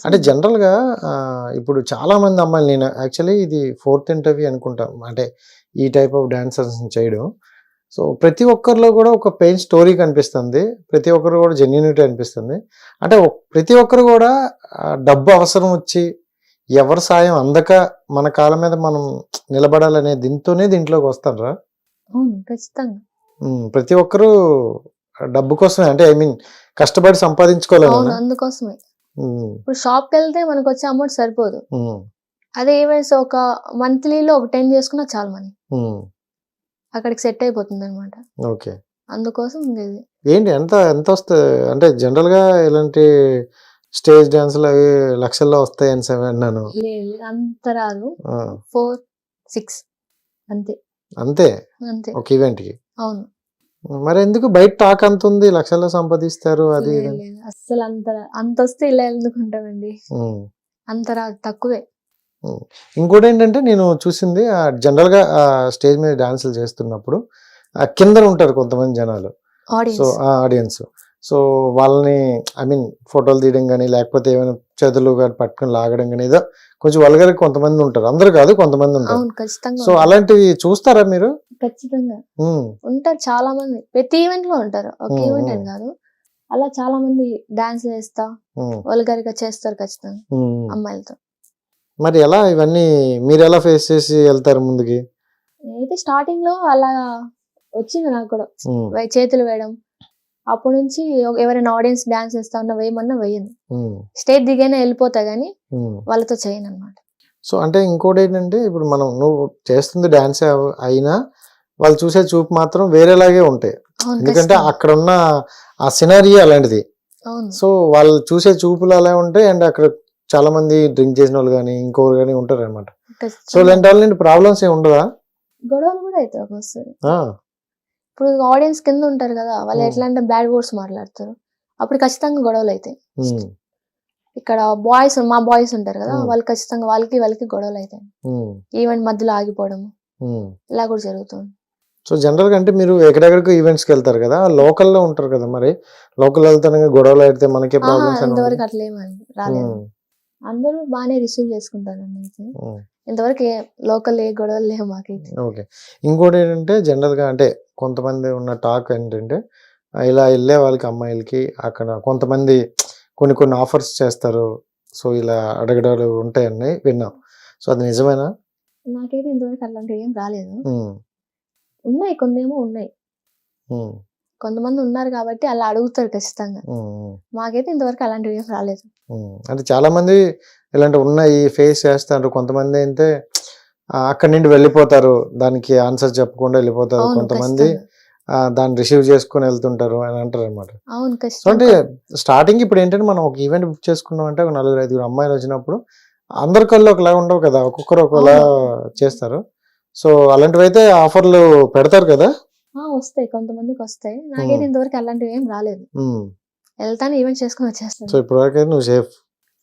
అంటే జనరల్‌గా ఇప్పుడు చాలామంది అమ్మాయిలు నేను యాక్చువల్లీ ఇది ఫోర్త్ ఇంటర్వ్యూ అనుకుంటా. అంటే ఈ టైప్ ఆఫ్ డాన్సర్స్‌ని చేయడం. సో, ప్రతి ఒక్కరిలో కూడా ఒక పెయిన్ స్టోరీ కనిపిస్తుంది. ప్రతి ఒక్కరు కూడా జెన్యూనిటీ అనిపిస్తుంది. అంటే ప్రతి ఒక్కరు కూడా డబ్బు అవసరం వచ్చి ఎవరి సాయం అందక మన కాళ్ళ మీద మనం నిలబడాలనే దీంట్లోకి వస్తారా? అవును. ఖచ్చితంగా. ప్రతి ఒక్కరు డబ్బు కోసమే అంటే ఐ మీన్ కష్టపడి అవును. సంపాదించుకోవాలనేనా? అందుకోసమే. హ్మ్. ఇప్పుడు షాప్‌కెళ్తే మనకొచ్చే అమౌంట్ సరిపోదు. హ్మ్. అదే ఈవెంట్స్ ఒక మంత్లీలో ఒక 10 చేసుకున్నా చాలు మనకి. హ్మ్. అక్కడికి సెట్ అయిపోతుందనమాట. ఓకే. అందుకోసం ఇంక ఇది. ఏంటి ఎంతొస్తది? అంటే జనరల్‌గా ఇలాంటి స్టేజ్ డాన్స్‌లు అవి లక్షల్లో వస్తాయనేసి విన్నాను. లేదు. అంత రాదు. ఆ! 4, 6 అంతే. అంతే. అంతే. ఒక ఈవెంట్‌కి. అవును. మరెందుకు బయట టాక్ అంతుంది లక్షల్లో సంపాదిస్తారు అది లేదు. ఇది అని? లేదు. అస్సలు అంతొస్తే ఇలా ఎందుకుంటామండి. హ్మ్. అంత రాదు. తక్కువే. హ్మ్. ఇంకోటేంటంటే నేను చూసింది జనరల్‌గా స్టేజ్ మీద డాన్సులు చేస్తున్నప్పుడు కిందన ఉంటారు కొంతమంది జనాలు. So, audience. ఆడియన్స్. సో, వాళ్ళని ఐ మీన్ ఫోటోలు తీయడం గాని, లేకపోతే ఏమైనా చేతులు గాని పట్టుకొని లాగడం గాని, ఏదో కొంచెం వల్గర్‌గా కొంతమంది ఉంటారు. అందరూ కాదు కొంతమంది ఉంటారు. అవును. ఖచ్చితంగా సో, ఉంటారు. అలాంటివి చూస్తారా మీరు? ఖచ్చితంగా. హ్మ్. ఉంటారు చాలా మంది. ప్రతి ఈవెంట్‌లో ఉంటారు. ఒక హ్మ్. ఈవెంట్ అని కాదు. అలా చాలా మంది డాన్స్‌లు ఏస్తా, హ్మ్. వల్గర్‌గా చేస్తారు ఖచ్చితంగా హ్మ్. అమ్మాయిలతో. మరి ఎలా ఇవన్నీ మీరెలా ఫేస్ చేసి ఎళ్తారు ముందుకి? నేనైతే స్టార్టింగ్‌లో అలా వచ్చింది నాకు కూడా. హ్మ్. చేతులు వేయడం. అప్పటి నుంచి ఎవరైనా ఆడియన్స్ డాన్స్ ఏస్తా ఉన్నా వేయమన్నా వేయను. హ్మ్. స్టేజ్ దిగైనా ఎళ్ళిపోతా గానీ హ్మ్. వాళ్ళతో చేయననమాట. సో, అంటే ఇంకోటేంటంటే ఇప్పుడు నువ్వు చేస్తుంది డాన్సే అయినా వాళ్ళు చూసే చూపు మాత్రం వేరేలాగే ఉంటాయి. అవును. ఎందుకంటే ఖచ్చితంగా. అక్కడున్న ఆ సినారియో అలాంటిది. అవును. సో, వాళ్ళు చూసే చూపులు అలా ఉంటాయి. అండ్ అక్కడ చాలామంది డ్రింక్ చేసినోళ్ళు గాని, ఇంకోరు గాని ఉంటారనమాట. సో, ఖచ్చితంగా. ఇలాంటి వాళ్ళ నుండి ప్రాబ్లమ్స్ ఏమి ఉండదా? గొడవలు కూడా అయితాయి ఒక్కోసారి. ఆ! ఇప్పుడు ఆడియన్స్ కింద ఉంటారు కదా! వాళ్ళు ఎట్లా అంటే బ్యాడ్ వర్డ్స్ మాట్లాడతారు. అప్పుడు ఖచ్చితంగా గొడవలైతాయి. హ్మ్. ఇక్కడ మా బాయ్స్ ఉంటారు కదా! వాళ్ళు ఖచ్చితంగా వాళ్ళకి గొడవలైతాయి. హ్మ్. ఈవెంట్ మధ్యలో ఆగిపోవడం హ్మ్. ఇలా కూడా జరుగుతుంది. సో, జనరల్‌గా అంటే మీరు ఎక్కడెక్కడికో ఈవెంట్స్‌కెళ్తారు కదా! లోకల్‌లో ఉంటారు కదా మరి. లోకల్ వెళ్తానే గొడవలు ఆడితే మనకే ఆహా! ప్రాబ్లమ్స్ అని ఉండదు. ఇంతవరకు అట్లేమండి రాలేదు. హ్మ్. అందరూ బానే రిసీవ్ చేసుకుంటారండి అయితే. హ్మ్. ఇంతవరకు లోకల్ ఏ గొడవలు లేవు మాకైతే. ఓకే. ఇంకోటేంటంటే జనరల్‌గా అంటే కొంతమంది ఉన్న టాక్ ఏంటంటే ఇలా ఎళ్ళే వాళ్ళకి అమ్మాయిలకి అక్కడ కొంతమంది కొన్ని కొన్ని ఆఫర్స్ చేస్తారు. సో, ఇలా అడగడాలు ఉంటాయని విన్నాం. సో, అది నిజమేనా? నాకైతే ఇంతవరకు అట్లాంటివి ఏం రాలేదు. హ్మ్. ఉన్నాయి కొన్నేమో ఉన్నాయి. హ్మ్. కొంతమంది ఉన్నారు కాబట్టి అలా అడుగుతారు ఖచ్చితంగా. హ్మ్. మాకైతే ఇంతవరకు అలాంటివి ఏం రాలేదు. హ్మ్. అంటే చాలామంది ఇలాంటివి ఉన్నాయి ఫేస్ చేస్తారు. కొంతమంది అయితే అక్కడి నుండి వెళ్ళిపోతారు. దానికి ఆన్సర్ చెప్పకుండా వెళ్ళిపోతారు. అవును. కొంతమంది ఖచ్చితంగా. దాన్ని రిసీవ్ చేసుకొని వెళ్తుంటారు అని అంటారనమాట. అవును. సో, అంటే ఖచ్చితంగా. స్టార్టింగ్ ఇప్పుడేంటంటే మనం ఒక ఈవెంట్ బుక్ చేసుకున్నామంటే ఒక నలుగురు, ఐదుగురు అమ్మాయిలొచ్చినప్పుడు అందరి కళ్ళు ఒకలాగా ఉండవు కదా! ఒక్కొక్కరు ఒకలా అవును. చేస్తారు. సో, అలాంటివైతే ఆఫర్‌లు పెడతారు కదా! వస్తాయి. కొంతమందికొస్తాయి. నాకైతే హ్మ్. ఇంతవరకు అలాంటివి ఏం రాలేదు. హ్మ్. ఎళ్తాను ఈవెంట్ చేసుకొని సో, వచ్చేస్తాను. ఇప్పటివరకైతే నువ్వు సేఫ్.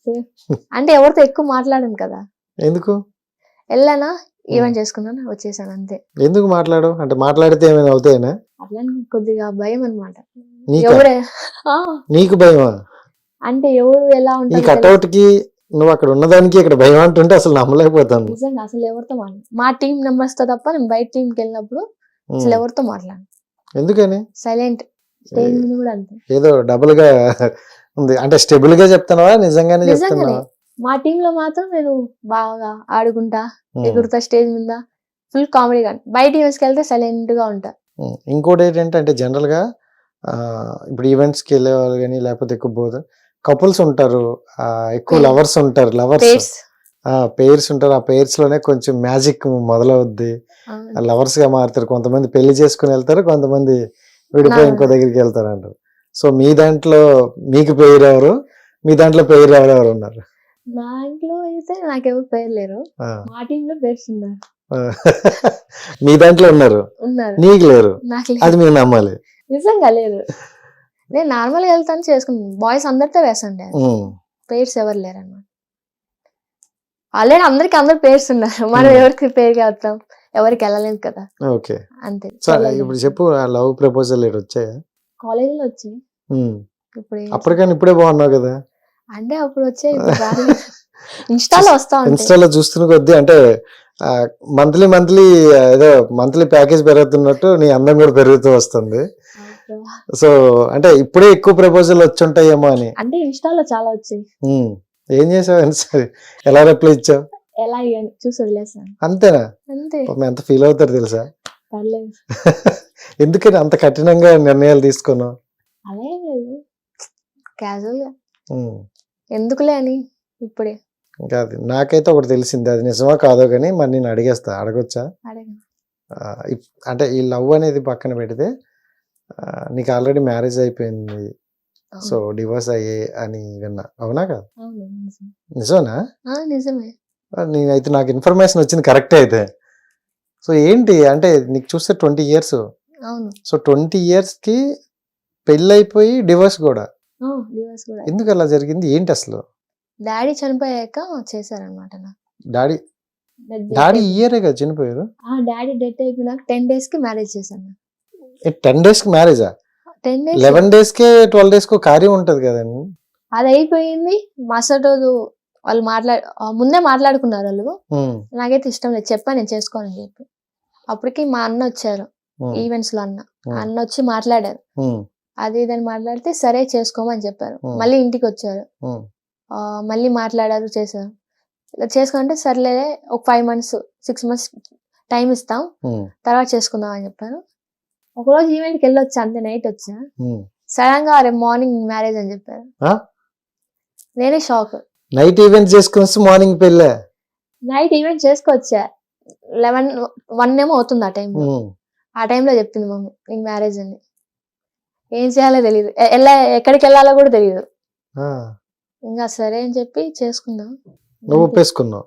సేఫ్. అంటే ఎవరితో ఎక్కువ మాట్లాడను కదా! ఎందుకు? ఎళ్ళానా, హ్మ్. ఈవెంట్ చేసుకున్నాను, వచ్చేసాను అంతే. ఎందుకు మాట్లాడవు? అంటే మాట్లాడితే ఏమైనా అవుతాయనా? అట్లని కొద్దిగా భయమనమాట. నీకా? ఎవరే ఆ! నీకు భయమా? అంటే ఎవరు ఎలా ఈ ఉంటారో కటౌట్‌కి నువ్వు అక్కడ ఉన్నదానికి ఇక్కడ భయం అంటుంటే అసలు నమ్మలేకపోతాను. నిజంగా అసలు ఎవరితో మా టీమ్ మెంబర్స్‌తో తప్ప నేను బయట టీమ్‌కెళ్ళినప్పుడు అసలు హ్మ్. ఎవరితో మాట్లాడను. ఎందుకని? సైలెంట్. స్టేజ్ మీద కూడా అంతే. ఏదో డబుల్‌గా ఉంది. అంటే స్టెబుల్‌గా చెప్తున్నావా? నిజంగానే నిజంగానే. చెప్తున్నావా? మా టీమ్‌లో మాత్రం నేను బాగా ఆడుకుంటా, హ్మ్. ఎగురుతా స్టేజ్ మీద. ఫుల్ కామెడీగా. బయట ఈవెంట్స్‌కెళ్తే సైలెంట్‌గా ఉంటా. హ్మ్. ఇంకోటేంటంటే అంటే జనరల్‌గా ఇప్పుడు ఈవెంట్స్‌కెళ్ళే వాళ్ళు గాని లేకపోతే ఎక్కువ కపుల్స్ ఉంటారు. ఎక్కువ పెయిర్. లవర్స్ ఉంటారు. లవర్స్. పెయిర్స్. పెయిర్స్ ఉంటారు. ఆ పెయిర్స్‌లోనే కొంచెం మ్యాజిక్ మొదలవుద్ది. అవును. లవర్స్‌గా మారుతారు. కొంతమంది పెళ్లి చేసుకొని ఎళ్తారు. కొంతమంది విడిపోయి ఇంకో దగ్గరికి ఎళ్తారంటారు. సో, మీ దాంట్లో మీకు పెయిర్ ఎవరు? మీ దాంట్లో పెయిర్ ఎవరెవరున్నారు? దాంట్లో అయితే నాకెవరు పేరు లేరు. ఆ! మా టీమ్‌లో పెయిర్స్ ఉన్నారు. ఆ! మీ దాంట్లో ఉన్నారు. ఉన్నారు. నీకు లేరు. నాకు అది లేరు. మీరు నమ్మాలి. నిజంగా లేరు. నేను నార్మల్‌గా ఎళ్తాను చేసుకుంటాను. బాయ్స్ అందరితో వేసాను డాన్స్. హ్మ్. పెయిర్స్ ఎవరు లేరనమాట. ఆల్రెడీ అందరూ పెయిర్స్ ఉన్నారు. మనం హ్మ్. ఎవరికి పెయిర్‌గా అవుతాం? ఎవరికి ఎళ్ళలేదు కదా! ఓకే. అంతే. సో, ఇప్పుడు చెప్పు ఆ లవ్ ప్రపోజల్ ఏటొచ్చాయా? కాలేజ్‌లో వచ్చాయి. హ్మ్. ఇప్పుడు అప్పటికన్నా ఇప్పుడే బాగున్నావు కదా! అంటే అప్పుడు వచ్చే ఇప్పుడు రాలేదు. ఇన్స్టాలో వస్తా ఉంటాయి. ఇన్స్టాలో చూస్తున్న కొద్దీ అంటే మంత్లీ ఏదో మంత్లీ ప్యాకేజ్ పెరుగుతున్నట్టు నీ అందం కూడా పెరుగుతూ వస్తుంది. అబ్బా. సో అంటే ఇప్పుడే ఎక్కువ ప్రపోజల్ వచ్చి ఉంటాయేమో అని. అంటే ఇన్స్టాలో చాలా వచ్చాయి. ఉమ్. ఏం చేసావు? సరే, ఎలా రిప్లై ఇచ్చావు? ఎలా ఇయ్యను చూసి వదిలేసాను అంతేనా? అంతే. పాపం ఎంత ఫీల్ అవుతారు తెలుసా? పర్లేదు. ఎందుకని అంత కఠినంగా నిర్ణయాలు తీసుకున్నావు? అలా ఏం లేదు, క్యాజువల్ గా ఉమ్. ఎందుకులే అని ఇప్పుడే ఇంకా అది నాకైతే ఒకటి తెలిసింది, అది నిజమా కాదో కానీ మరి నేను అడిగేస్తా, అడగొచ్చా? అడగను. అంటే ఈ లవ్ అనేది పక్కన పెడితే నీకు ఆల్రెడీ మ్యారేజ్ అయిపోయింది, సో డివోర్స్ అయ్యే అని విన్నా, అవునా కాదు? అవును నిజం. నిజమేనా? నిజమే. నేనైతే నాకు ఇన్ఫర్మేషన్ వచ్చింది కరెక్టే అయితే. సో ఏంటి అంటే నీకు చూస్తే 20 years, అవును. సో 20 yearsకి పెళ్ళి అయిపోయి డివోర్స్ కూడా. డివోర్స్ కూడా. ఎందుకు అలా జరిగింది? ఏంటి అసలు? డాడీ చనిపోయాక చేశారనమాట నాకు. డాడీ ఇయరే కదా చనిపోయారు? డాడీ డెత్ అయిపోయినాక 10 days కి మ్యారేజ్ చేశాను. 10 daysకి మ్యారేజా? 10 days 11 daysకే 12 daysకి కార్యం ఉంటది కదండి. అది అయిపోయింది. మరుసటి రోజు వాళ్ళు ముందే మాట్లాడుకున్నారు వాళ్ళు. నాకైతే ఇష్టం లేదు, చెప్పాను నేను చేసుకోనని చెప్పి. అప్పటికి మా అన్న వచ్చారు, ఈవెంట్స్ లో అన్న వచ్చి మాట్లాడారు. అది ఇదని మాట్లాడితే సరే చేసుకోమని చెప్పారు. మళ్ళీ ఇంటికి వచ్చారు, మళ్ళీ మాట్లాడారు, చేశారు. ఇలా చేసుకుంటే సర్లే ఒక 5 months 6 months టైం ఇస్తాం, తర్వాత చేసుకుందాం అని చెప్పారు. ఒకరోజు ఈవెంట్కి వెళ్ళొచ్చా, అంతే నైట్ వచ్చా. సడన్ గా రేపు మార్నింగ్ మ్యారేజ్ అని చెప్పారు. నేనే షాక్. నైట్ ఈవెంట్ చేసుకుని మార్నింగ్ పెళ్ళే? నైట్ ఈవెంట్ చేసుకొచ్చా, 11-1 ఏమో అవుతుంది ఆ టైంలో. ఆ టైంలో చెప్పింది మమ్మీ నీకు మ్యారేజ్ అని. ఏం చేయాలో తెలియదు, ఎక్కడికి వెళ్ళాలో కూడా తెలియదు. ఇంకా సరే అని చెప్పి చేసుకుందాం. నువ్వు ఒప్పేసుకున్నావు?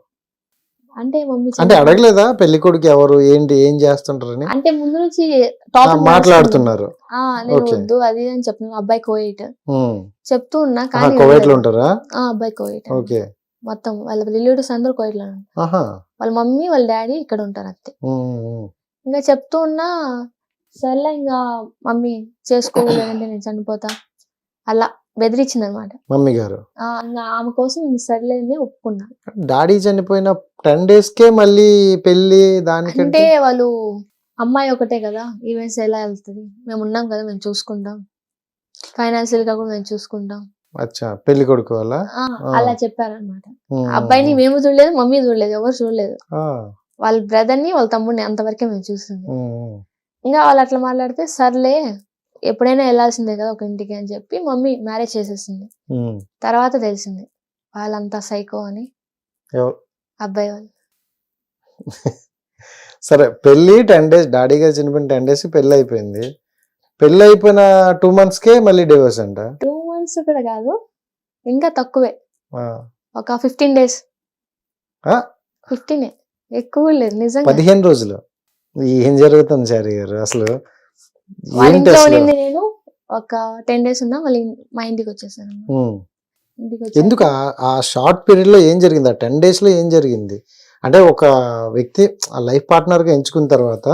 అంటే మమ్మీ అంటే అడగలేదా పెళ్లి కొడుకు ఎవరు ఏంటి ఏం చేస్తుంటారని? అంటే ముందు నుంచి టాపిక్ మాట్లాడుతున్నారు. నేను వద్దు అది అని చెప్తున్నాను. అబ్బాయి కోయిట్ చెప్తూ ఉన్నా కానీ కోవిడ్ లో ఉంటారా? అబ్బాయి కోయిట్. ఓకే. మొత్తం వాళ్ళ రిలేటివ్స్ అందరూ కోయిట్ లో ఉంటారు. వాళ్ళ మమ్మీ వాళ్ళ డాడీ ఇక్కడ ఉంటారు అంతే. ఇంకా చెప్తూ ఉన్నా సర్లే ఇంకా మమ్మీ చేసుకోలేదంటే నేను చనిపోతా అలా బెదిరించింది అనమాట మమ్మీ గారు. ఇంకా ఆమె కోసం సర్లే అని ఒప్పుకున్నా. డాడీ చనిపోయిన 10 daysకే మళ్ళీ పెళ్లి దానికంటే? అంటే వాళ్ళు అమ్మాయి ఒకటే కదా, ఈవెంట్స్ ఎలా వెళ్తుంది, మేము ఉన్నాం కదా, మేము చూసుకుంటాం, ఫైనాన్షియల్ గా కూడా మేము చూసుకుంటాం. అచ్చా, పెళ్లి కొడుకు వల్ల అలా చెప్పారనమాట. అబ్బాయిని మేము చూడలేదు, మమ్మీ చూడలేదు, ఎవరు చూడలేదు. వాళ్ళ బ్రదర్ ని వాళ్ళ తమ్ముడిని అంతవరకే మేము చూస్తుంది. ఇంకా వాళ్ళు అట్లా మాట్లాడితే సర్లే ఎప్పుడైనా వెళ్ళాల్సిందే కదా ఒక ఇంటికి అని చెప్పి మమ్మీ మ్యారేజ్ చేసేసింది. తర్వాత తెలిసింది వాళ్ళంతా సైకో అని, అబ్బాయి వాళ్ళు. సరే పెళ్లి 10 days, డాడీ గారు చనిపోయిన 10 days పెళ్లి అయిపోయింది. పెళ్లి అయిపోయిన 2 monthsకే మళ్ళీ డివోర్స్ అంట. 2 months కూడా కాదు, ఇంకా తక్కువే, ఒక 15 days. 15 ఎక్కువ లేదు నిజంగా. 15 రోజులు. ఏం జరుగుతుంది చారి గారు అసలు? వాళ్ళ ఇంట్లో ఉండింది నేను ఒక 10 days ఉన్నా, మళ్ళీ మా ఇంటికి వచ్చేసాను. ఎందుకు ఆ షార్ట్ పీరియడ్ లో ఏం జరిగింది? ఆ 10 days లో ఏం జరిగింది? అంటే ఒక వ్యక్తి లైఫ్ పార్ట్నర్ గా ఎంచుకున్న తర్వాత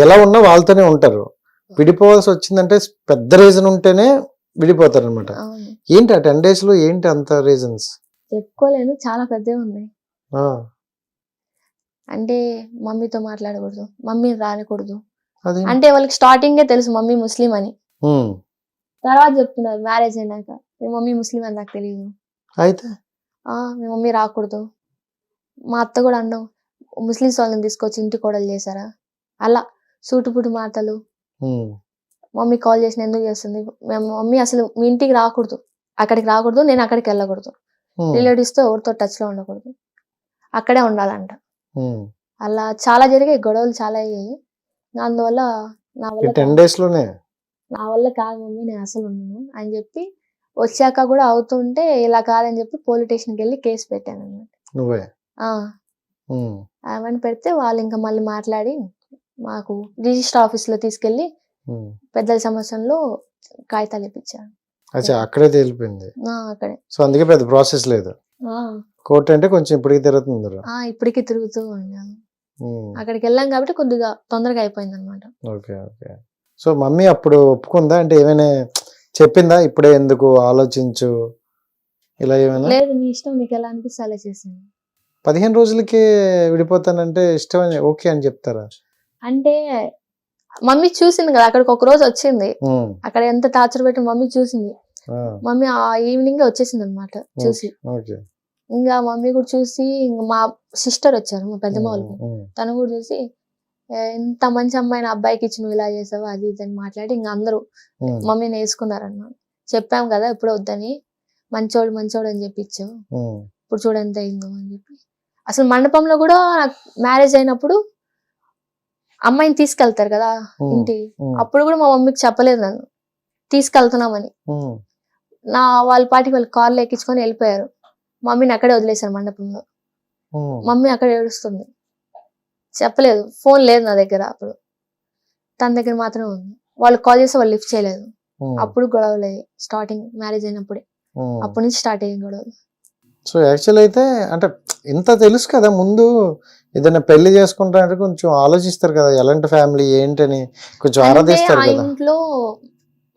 ఎలా ఉన్నా వాళ్ళతోనే ఉంటారు. విడిపోవాల్సి వచ్చిందంటే పెద్ద రీజన్ ఉంటేనే విడిపోతారు అనమాట. ఏంటి ఆ 10 days లో ఏంటి అంత రీజన్స్? చెప్పుకోలేను, చాలా పెద్దవి ఉన్నాయి. అంటే మమ్మీతో మాట్లాడకూడదు, మమ్మీ రానికూడదు. అంటే వాళ్ళకి స్టార్టింగే తెలుసు మమ్మీ ముస్లిం అని. తర్వాత చెప్తున్నారు మ్యారేజ్ అయినాక మీ మమ్మీ ముస్లిం అని నాకు తెలియదు, అయితే మీ మమ్మీ రాకూడదు. మా అత్త కూడా అన్నావు ముస్లిమ్స్ వాళ్ళని తీసుకొచ్చి ఇంటి కోడలు చేశారా, అలా సూటుపుటు మాటలు. మమ్మీ కాల్ చేసిన ఎందుకు చేస్తుంది, మేము మమ్మీ అసలు మీ ఇంటికి రాకూడదు, అక్కడికి రాకూడదు, నేను అక్కడికి వెళ్ళకూడదు, రిలేటివ్స్ తో ఎవరితో టచ్ లో ఉండకూడదు, అక్కడే ఉండాలంట. అలా చాలా జరిగాయి, గొడవలు చాలా అయ్యాయి. అందువల్ల నా వల్ల 10 days లోనే నా వల్ల కాదు మమ్మీ, నేను అసలు ఉన్నాను అని చెప్పి వచ్చాక కూడా అవుతుంటే ఇలా కాదని చెప్పి పోలీస్ స్టేషన్కి వెళ్ళి కేసు పెట్టాను అన్నమాట. నువ్వే? అవన్నీ పెడితే వాళ్ళు ఇంకా మళ్ళీ మాట్లాడి మాకు రిజిస్టర్ ఆఫీస్ లో తీసుకెళ్లి పెద్దల సమస్యలో కాగితాలు ఇప్పించారు. అక్కడే తేలిపోయింది. అక్కడే. సో అందుకే పెద్ద ప్రాసెస్ లేదు. కోర్టు అంటే కొంచెం ఇప్పటికి తిరుగుతుంది. ఇప్పటికి తిరుగుతూ ఉన్నాను. అక్కడికి వెళ్ళాం కాబట్టి కొద్దిగా తొందరగా అయిపోయింది అనమాట. Okay okay. సో మమ్మీ అప్పుడు ఒప్పుకుందా? అంటే ఏమైనా చెప్పిందా ఇప్పుడే ఎందుకు ఆలోచించు ఇలా ఏమైనా లేదు నీ ఇష్టం నీకు ఎలా అనిపిస్తే అలా చేసాను. 15 రోజులకే విడిపోతానంటే ఇష్టమని ఓకే అని చెప్తారా? అంటే మమ్మీ చూసింది కదా, అక్కడికి ఒక రోజు వచ్చింది, ఉమ్, అక్కడ ఎంత టార్చర్ పెట్టి మమ్మీ చూసింది. ఆ, మమ్మీ ఆ ఈవినింగ్ వచ్చేసింది అనమాట చూసి. ఓకే. ఇంకా మమ్మీ కూడా చూసి, ఇంకా మా సిస్టర్ వచ్చారు, మా పెద్దమ్మ వాళ్ళు, ఉమ్, తను కూడా చూసి ఎంత మంచి అమ్మాయిని అబ్బాయికి ఇచ్చి నువ్వు ఇలా చేసావు అది ఇది అని మాట్లాడి ఇంకా అందరూ ఉమ్, మమ్మీని వేసుకున్నారన్నమాట. చెప్పాం కదా ఇప్పుడు వద్దని, మంచోడు మంచోడు అని చెప్పి ఇచ్చావు, ఉమ్, ఇప్పుడు చూడు ఎంత అయిందో అని చెప్పి. అసలు మండపంలో కూడా నాకు మ్యారేజ్ అయినప్పుడు అమ్మాయిని తీసుకెళ్తారు కదా ఇంటి, ఉమ్, అప్పుడు కూడా మా మమ్మీకి చెప్పలేదు నన్ను తీసుకెళ్తున్నామని. ఉమ్, వాళ్ళ పాటికి వాళ్ళు కార్లో ఎక్కించుకొని వెళ్ళిపోయారు. మమ్మీని అక్కడే వదిలేశారు మండపంలో. ఉమ్, మమ్మీ అక్కడ ఏడుస్తుంది, చెప్పలేదు. ఫోన్ లేదు నా దగ్గర అప్పుడు, తన దగ్గర మాత్రమే ఉంది. వాళ్ళు కాల్ చేస్తే వాళ్ళు లిఫ్ట్ చేయలేదు. ఉమ్, అప్పుడు గొడవలేదు స్టార్టింగ్, మ్యారేజ్ అయినప్పుడే, ఉమ్. అప్పటి నుంచి స్టార్ట్ అయ్యాయి గొడవలు. సో యాక్చువల్ అయితే అంటే ఇంత తెలుసు కదా ముందు, ఏదైనా పెళ్లి చేసుకుంటారంటే కొంచెం ఆలోచిస్తారు కదా, ఎలాంటి ఫ్యామిలీ ఏంటని కొంచెం అంటే ఆరాధిస్తారు ఆ కదా. ఇంట్లో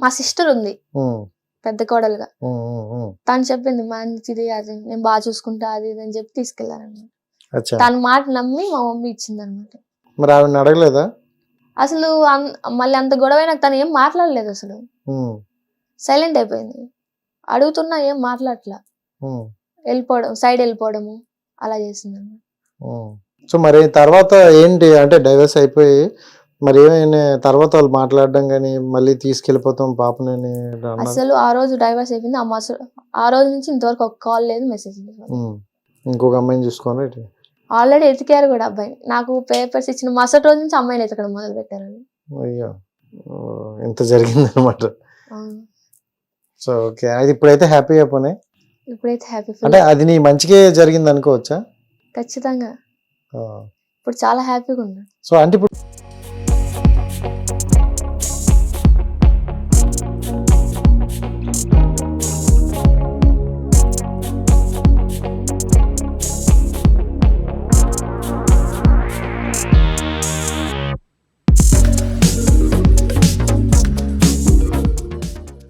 మా సిస్టర్ ఉంది ఉమ్, పెద్ద కోడలుగా, ఉమ్, ఉమ్, ఉమ్. తను చెప్పింది మంచిది అది, నేను బాగా చూసుకుంటా అది ఇది అని చెప్పి తీసుకెళ్లారనమాట. అచ్చా, తన మాట నమ్మి మా మమ్మీ ఇచ్చింది అనమాట. మరి ఆవిడని అడగలేదా? అసలు మళ్ళీ అంత గొడవ నాకు తను ఏం మాట్లాడలేదు, అసలు ఉమ్, సైలెంట్ అయిపోయింది. అడుగుతున్నా ఏం మాట్లాడట్లా, ఉమ్, వెళ్ళిపోవడం, సైడ్ వెళ్ళిపోవడము అలా చేసింది అనమాట. ఉమ్. సో మరి తర్వాత ఏంటి అంటే డైవర్స్ అయిపోయి మరి ఏమైనా తర్వాత వాళ్ళు మాట్లాడడం కానీ మళ్ళీ తీసుకెళ్ళిపోతాం పాపని అన్నారు? అసలు ఆ రోజు డైవర్స్ అయిపోయింది. ఆ రోజు నుంచి ఇంతవరకు ఒక కాల్ లేదు, మెసేజ్ లేదు. ఉమ్, ఇంకొక అమ్మాయిని చూసుకోండి. ఆల్రెడీ ఎతికారు కూడా అబ్బాయిని. నాకు పేపర్స్ ఇచ్చిన మరుసటి రోజు నుంచి అమ్మాయిని ఎతకడం మొదలు పెట్టారు. అయ్యో, ఇంత జరిగింది అనమాట. అవును. సో ఓకే, అది ఇప్పుడైతే హ్యాపీ అయిపోయి ఇప్పుడైతే హ్యాపీ అంటే అది నీ మంచిగా జరిగింది అనుకోవచ్చా? ఖచ్చితంగా ఆ. ఇప్పుడు చాలా హ్యాపీగా ఉన్నా. సో అంటే ఇప్పుడు